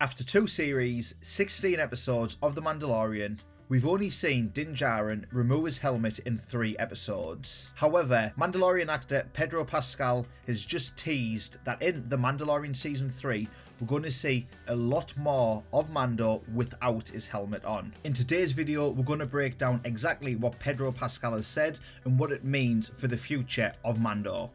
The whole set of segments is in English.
After 2 series, 16 episodes of The Mandalorian, we've only seen Din DJarin remove his helmet in 3 episodes. However, Mandalorian actor Pedro Pascal has just teased that in The Mandalorian Season 3, we're going to see a lot more of Mando without his helmet on. In today's video, we're going to break down exactly what Pedro Pascal has said and what it means for the future of Mando.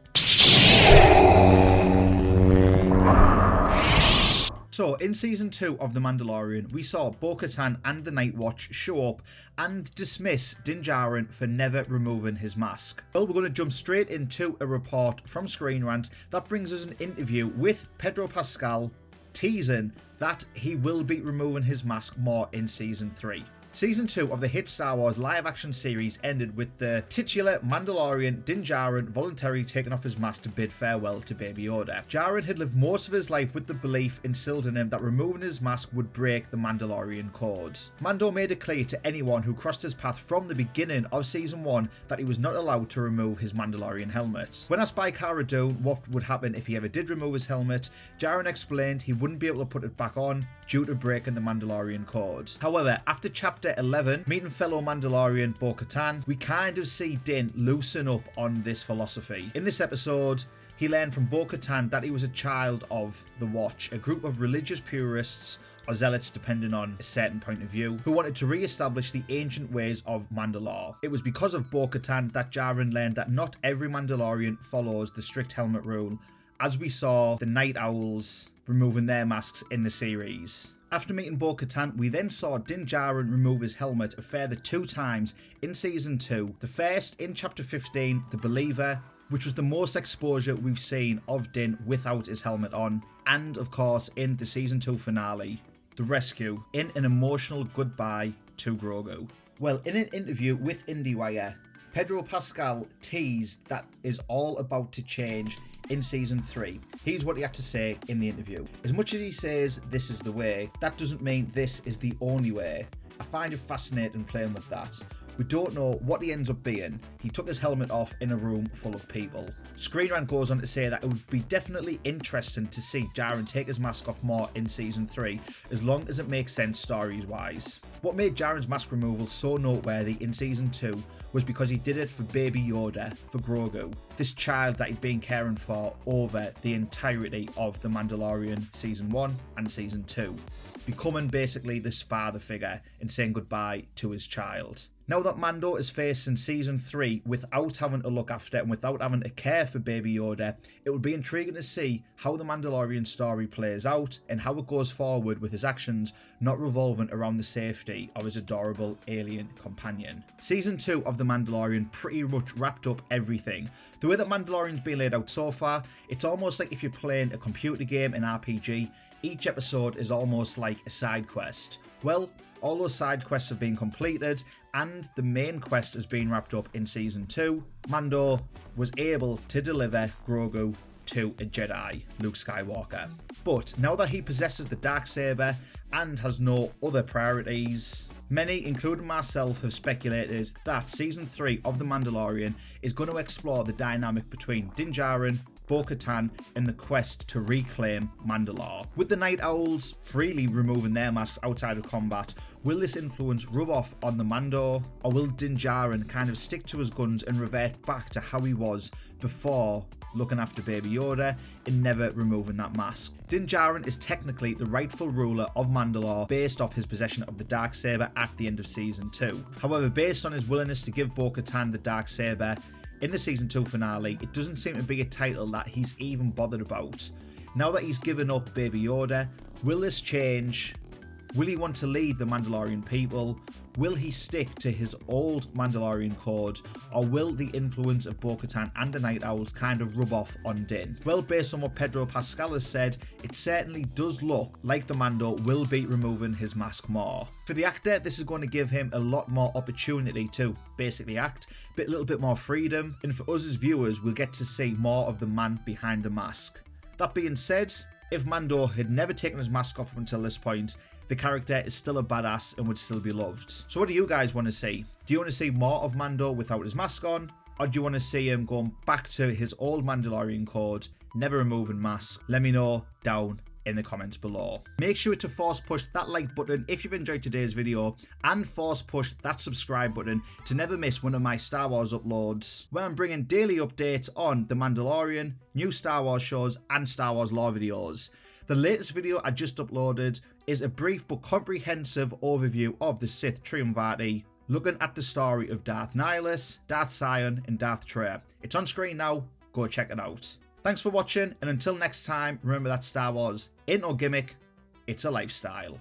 So, in Season 2 of The Mandalorian, we saw Bo-Katan and the Night Watch show up and dismiss Din DJarin for never removing his mask. Well, we're going to jump straight into a report from Screen Rant that brings us an interview with Pedro Pascal, teasing that he will be removing his mask more in Season 3. Season 2 of the hit Star Wars live-action series ended with the titular Mandalorian Din DJarin voluntarily taking off his mask to bid farewell to Baby Yoda. DJarin had lived most of his life with the belief instilled in him that removing his mask would break the Mandalorian codes. Mando made it clear to anyone who crossed his path from the beginning of Season 1 that he was not allowed to remove his Mandalorian helmet. When asked by Cara Dune what would happen if he ever did remove his helmet, DJarin explained he wouldn't be able to put it back on due to breaking the Mandalorian code. However, after Chapter 11, meeting fellow Mandalorian Bo-Katan, we kind of see Din loosen up on this philosophy. In this episode, he learned from Bo-Katan that he was a child of the Watch, a group of religious purists or zealots depending on a certain point of view, who wanted to re-establish the ancient ways of Mandalore. It was because of Bo-Katan that DJarin learned that not every Mandalorian follows the strict helmet rule, as we saw the Night Owls removing their masks in the series. After meeting Bo-Katan, we then saw Din DJarin remove his helmet a further 2 times in Season 2. The first in Chapter 15, The Believer, which was the most exposure we've seen of Din without his helmet on, and of course in the Season 2 finale, The Rescue, in an emotional goodbye to Grogu. Well, in an interview with IndieWire, Pedro Pascal teased that is all about to change in Season 3. Here's what he had to say in the interview. As much as he says this is the way, that doesn't mean this is the only way. I find it fascinating playing with that. We don't know what he ends up being. He took his helmet off in a room full of people. Screen Rant goes on to say that it would be definitely interesting to see DJarin take his mask off more in Season 3, as long as it makes sense stories-wise. What made DJarin's mask removal so noteworthy in Season 2 was because he did it for Baby Yoda, for Grogu, this child that he'd been caring for over the entirety of The Mandalorian Season 1 and Season 2, becoming basically this father figure and saying goodbye to his child. Now that Mando is facing Season 3 without having to look after and without having to care for Baby Yoda, it will be intriguing to see how the Mandalorian story plays out and how it goes forward with his actions not revolving around the safety of his adorable alien companion. Season 2 of The Mandalorian pretty much wrapped up everything. The way that Mandalorian's been laid out so far, it's almost like if you're playing a computer game, an RPG, each episode is almost like a side quest. Well, all those side quests have been completed and the main quest has been wrapped up in Season 2. Mando was able to deliver Grogu to a Jedi, Luke Skywalker. But now that he possesses the Darksaber and has no other priorities, many, including myself, have speculated that Season 3 of The Mandalorian is going to explore the dynamic between Din DJarin, Bo-Katan, and the quest to reclaim Mandalore. With the Night Owls freely removing their masks outside of combat, will this influence rub off on the Mando, or will Din DJarin kind of stick to his guns and revert back to how he was before looking after Baby Yoda and never removing that mask? Din DJarin is technically the rightful ruler of Mandalore based off his possession of the Darksaber at the end of Season 2. However, based on his willingness to give Bo-Katan the Darksaber in the Season 2 finale, it doesn't seem to be a title that he's even bothered about. Now that he's given up Baby Yoda, will this change? Will he want to lead the Mandalorian people? Will he stick to his old Mandalorian code? Or will the influence of Bo-Katan and the Night Owls kind of rub off on Din? Well, based on what Pedro Pascal has said, it certainly does look like the Mando will be removing his mask more. For the actor, this is going to give him a lot more opportunity to basically act, a little bit more freedom, and for us as viewers, we'll get to see more of the man behind the mask. That being said, if Mando had never taken his mask off up until this point, the character is still a badass and would still be loved. So what do you guys want to see? Do you want to see more of Mando without his mask on? Or do you want to see him going back to his old Mandalorian code, never removing mask? Let me know down in the comments below. Make sure to force push that like button if you've enjoyed today's video, and force push that subscribe button to never miss one of my Star Wars uploads, where I'm bringing daily updates on The Mandalorian, new Star Wars shows, and Star Wars lore videos. The latest video I just uploaded is a brief but comprehensive overview of the Sith Triumvirate, looking at the story of Darth Nihilus, Darth Sion, and Darth Trey. It's on screen now, go check it out. Thanks for watching, and until next time, remember that Star Wars ain't no gimmick, it's a lifestyle.